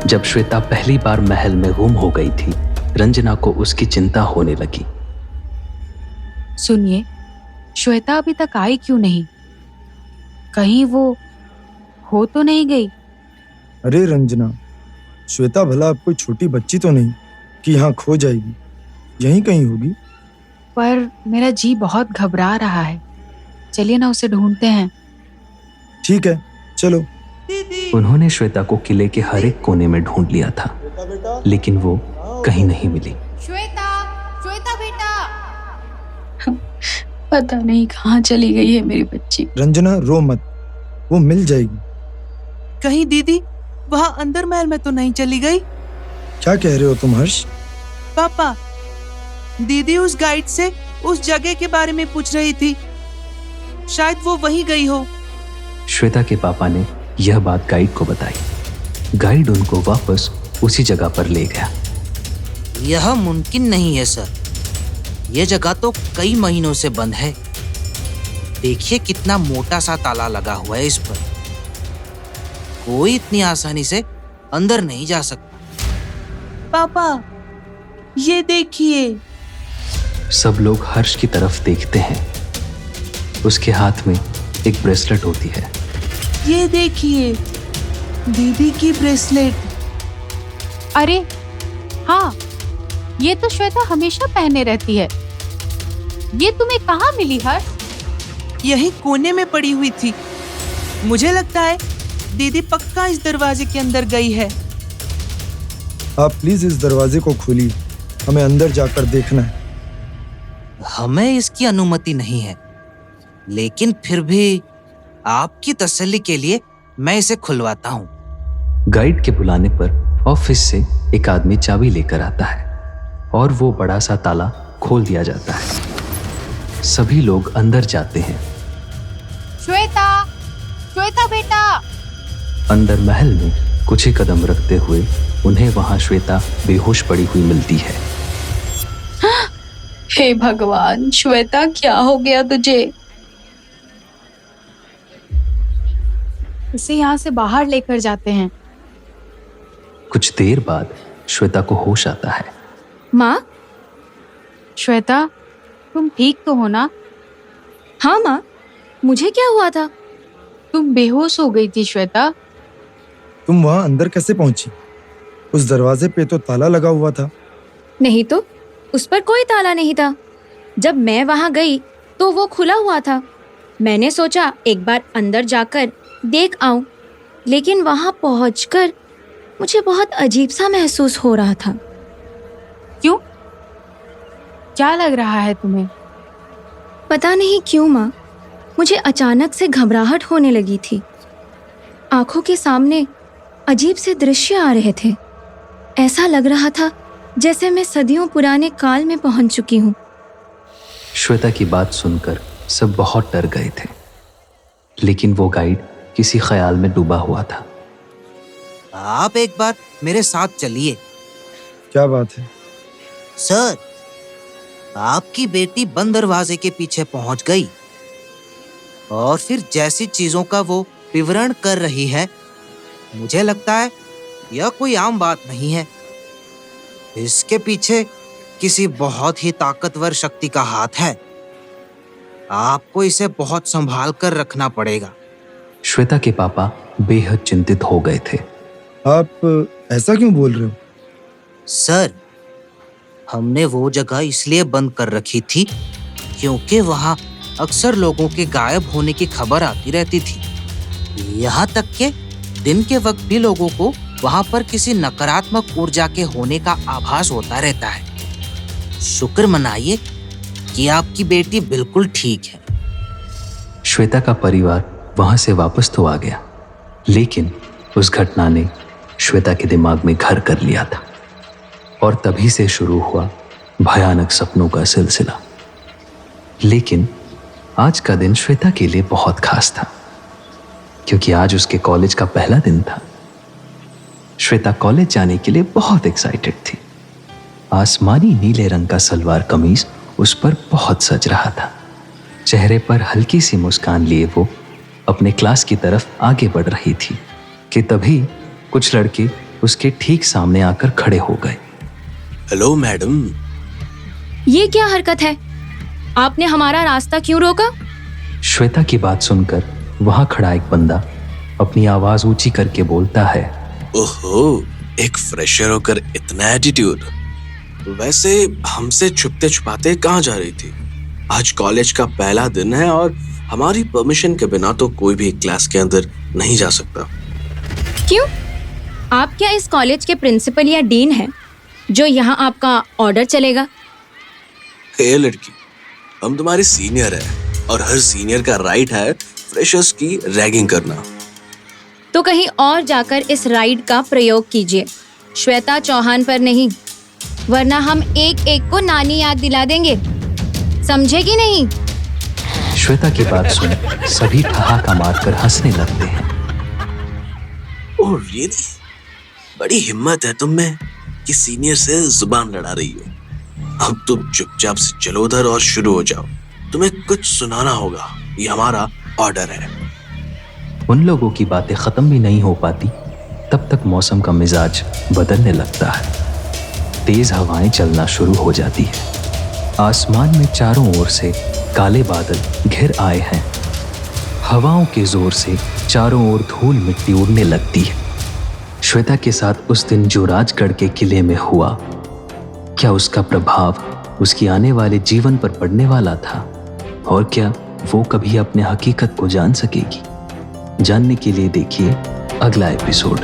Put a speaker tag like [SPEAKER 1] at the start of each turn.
[SPEAKER 1] जब श्वेता पहली बार महल में गुम हो गई थी, रंजना को उसकी चिंता होने लगी।
[SPEAKER 2] सुनिए, श्वेता अभी तक आई क्यों नहीं? कहीं वो हो तो नहीं गई?
[SPEAKER 3] अरे रंजना, श्वेता भला अब कोई छोटी बच्ची तो नहीं कि यहाँ खो जाएगी। यहीं कहीं होगी।
[SPEAKER 2] पर मेरा जी बहुत घबरा रहा है। चलिए ना उसे ढूंढते हैं।
[SPEAKER 3] ठीक है, चलो।
[SPEAKER 1] उन्होंने श्वेता को किले के हर एक कोने में ढूंढ लिया था, लेकिन वो कहीं नहीं मिली।
[SPEAKER 2] श्वेता, श्वेता बेटा, पता नहीं कहाँ चली गई है मेरी बच्ची।
[SPEAKER 3] रंजना रो मत, वो मिल जाएगी।
[SPEAKER 4] कहीं दीदी वहाँ अंदर महल में तो नहीं चली गई?
[SPEAKER 3] क्या कह रहे हो तुम हर्ष?
[SPEAKER 4] पापा, दीदी उस गाइड से उस जगह के बारे में पूछ रही थी। शायद वो वहीं गई हो।
[SPEAKER 1] श्वेता के पापा ने यह बात गाइड को बताई। गाइड उनको वापस उसी जगह पर ले गया।
[SPEAKER 5] यह मुमकिन नहीं है सर। यह जगह तो कई महीनों से बंद है। देखिए कितना मोटा सा ताला लगा हुआ है इस पर। कोई इतनी आसानी से अंदर नहीं जा सकता।
[SPEAKER 4] पापा, ये देखिए।
[SPEAKER 1] सब लोग हर्ष की तरफ देखते हैं। उसके हाथ में एक ब्रेसलेट होती है।
[SPEAKER 4] ये देखिए, दीदी की ब्रेसलेट।
[SPEAKER 2] अरे हाँ, ये तो श्वेता हमेशा पहने रहती है। ये तुम्हें कहाँ मिली हर्ष?
[SPEAKER 4] यही कोने में पड़ी हुई थी। मुझे लगता है दीदी पक्का इस दरवाजे के अंदर गई है।
[SPEAKER 3] आप प्लीज इस दरवाजे को खोलिए, हमें अंदर जाकर देखना है।
[SPEAKER 5] हमें इसकी अनुमति नहीं है, लेकिन फिर भी आपकी तसल्ली के लिए मैं इसे खुलवाता हूँ।
[SPEAKER 1] गाइड के बुलाने पर ऑफिस से एक आदमी चाबी लेकर आता है और वो बड़ा सा ताला खोल दिया जाता है। सभी लोग अंदर जाते हैं।
[SPEAKER 2] श्वेता, श्वेता बेटा।
[SPEAKER 1] अंदर महल में कुछ ही कदम रखते हुए उन्हें वहां श्वेता बेहोश पड़ी हुई मिलती है।
[SPEAKER 2] हे भगवान, श्वेता क्या हो गया तुझे? इसे यहाँ से बाहर लेकर जाते हैं।
[SPEAKER 1] कुछ देर बाद श्वेता को होश आता है।
[SPEAKER 6] माँ?
[SPEAKER 2] श्वेता, तुम ठीक तो हो ना?
[SPEAKER 6] हाँ माँ, मुझे क्या हुआ था?
[SPEAKER 2] तुम बेहोश हो गई थी श्वेता।
[SPEAKER 3] तुम वहाँ अंदर कैसे पहुंची? उस दरवाजे पे तो ताला लगा हुआ था।
[SPEAKER 6] नहीं तो, उस पर कोई ताला नहीं था। जब मैं वहाँ गई तो वो खुला हुआ था। मैंने सोचा एक बार अंदर जाकर देख आऊं, लेकिन वहाँ पहुंचकर मुझे बहुत अजीब सा महसूस हो रहा था।
[SPEAKER 2] क्यों? क्या लग रहा है तुम्हें?
[SPEAKER 6] पता नहीं क्यों माँ, मुझे अचानक से घबराहट होने लगी थी। आंखों के सामने अजीब से दृश्य आ रहे थे। ऐसा लग रहा था जैसे मैं सदियों पुराने काल में पहुंच चुकी हूँ।
[SPEAKER 1] श्वेता की बात सुनकर सब बहुत डर गए थे, लेकिन वो गाइड किसी ख्याल में डूबा हुआ था।
[SPEAKER 5] आप एक बार मेरे साथ चलिए।
[SPEAKER 3] क्या बात है?
[SPEAKER 5] सर, आपकी बेटी बंद दरवाजे के पीछे पहुंच गई और फिर जैसी चीजों का वो विवरण कर रही है, मुझे लगता है यह कोई आम बात नहीं है। इसके पीछे किसी बहुत ही ताकतवर शक्ति का हाथ है। आपको इसे बहुत संभाल कर रखना पड़ेगा।
[SPEAKER 1] श्वेता के पापा बेहद चिंतित हो गए थे।
[SPEAKER 3] आप ऐसा क्यों बोल रहे हो?
[SPEAKER 5] सर, हमने वो जगह इसलिए बंद कर रखी थी क्योंकि वहाँ अक्सर लोगों के गायब होने की खबर आती रहती थी। यहाँ तक कि दिन के वक्त भी लोगों को वहाँ पर किसी नकारात्मक ऊर्जा के होने का आभास होता रहता है। शुक्र मनाइए कि आपकी बेटी बिल्कुल ठीक है।
[SPEAKER 1] श्वेता का परिवार वहां से वापस तो आ गया, लेकिन उस घटना ने श्वेता के दिमाग में घर कर लिया था और तभी से शुरू हुआ भयानक सपनों का सिलसिला। लेकिन आज का दिन श्वेता के लिए बहुत खास था, क्योंकि आज उसके कॉलेज का पहला दिन था। श्वेता कॉलेज जाने के लिए बहुत एक्साइटेड थी। आसमानी नीले रंग का सलवार कमीज उस पर बहुत सज रहा था। चेहरे पर हल्की सी मुस्कान लिए वो अपने क्लास की तरफ आगे बढ़ रही थी कि तभी कुछ लड़के उसके ठीक सामने आकर खड़े हो गए।
[SPEAKER 7] Hello madam.
[SPEAKER 6] ये क्या हरकत है? आपने हमारा रास्ता क्यों रोका?
[SPEAKER 1] श्वेता की बात सुनकर वहां खड़ा एक बंदा अपनी आवाज ऊंची करके बोलता है,
[SPEAKER 7] ओहो, एक फ्रेशर होकर इतना एटीट्यूड। वैसे हमसे छुपते छुपाते कहाँ जा रही थी? आज कॉलेज का पहला दिन है और हमारी परमिशन के बिना तो कोई भी क्लास के अंदर नहीं जा सकता।
[SPEAKER 6] क्यों? आप क्या इस कॉलेज के प्रिंसिपल या डीन हैं जो यहाँ आपका ऑर्डर चलेगा?
[SPEAKER 7] हे लड़की, हम तुम्हारे सीनियर हैं और हर सीनियर का राइट है फ्रेशर्स की रैगिंग करना।
[SPEAKER 6] तो कहीं और जाकर इस राइट का प्रयोग कीजिए, श्वेता चौहान पर नहीं, वरना हम एक एक को नानी याद दिला देंगे, समझे कि नहीं?
[SPEAKER 1] श्वेता की बात सुन सभी ठहाका मारकर हंसने लगते हैं।
[SPEAKER 7] Oh really? बड़ी हिम्मत है तुम में कि सीनियर से जुबान लड़ा रही हो। अब तुम चुपचाप से चलो उधर और शुरू हो जाओ। तुम्हें कुछ सुनाना होगा, ये हमारा ऑर्डर है।
[SPEAKER 1] उन लोगों की बातें खत्म भी नहीं हो पाती तब तक मौसम का मिजाज बदलने लगता है। तेज हवाएं चलना शुरू हो जाती है। आसमान में चारों ओर से काले बादल घिर आए हैं। हवाओं के जोर से चारों ओर धूल मिट्टी उड़ने लगती है। श्वेता के साथ उस दिन जो राजगढ़ के किले में हुआ, क्या उसका प्रभाव उसकी आने वाले जीवन पर पड़ने वाला था? और क्या वो कभी अपने हकीकत को जान सकेगी? जानने के लिए देखिए अगला एपिसोड।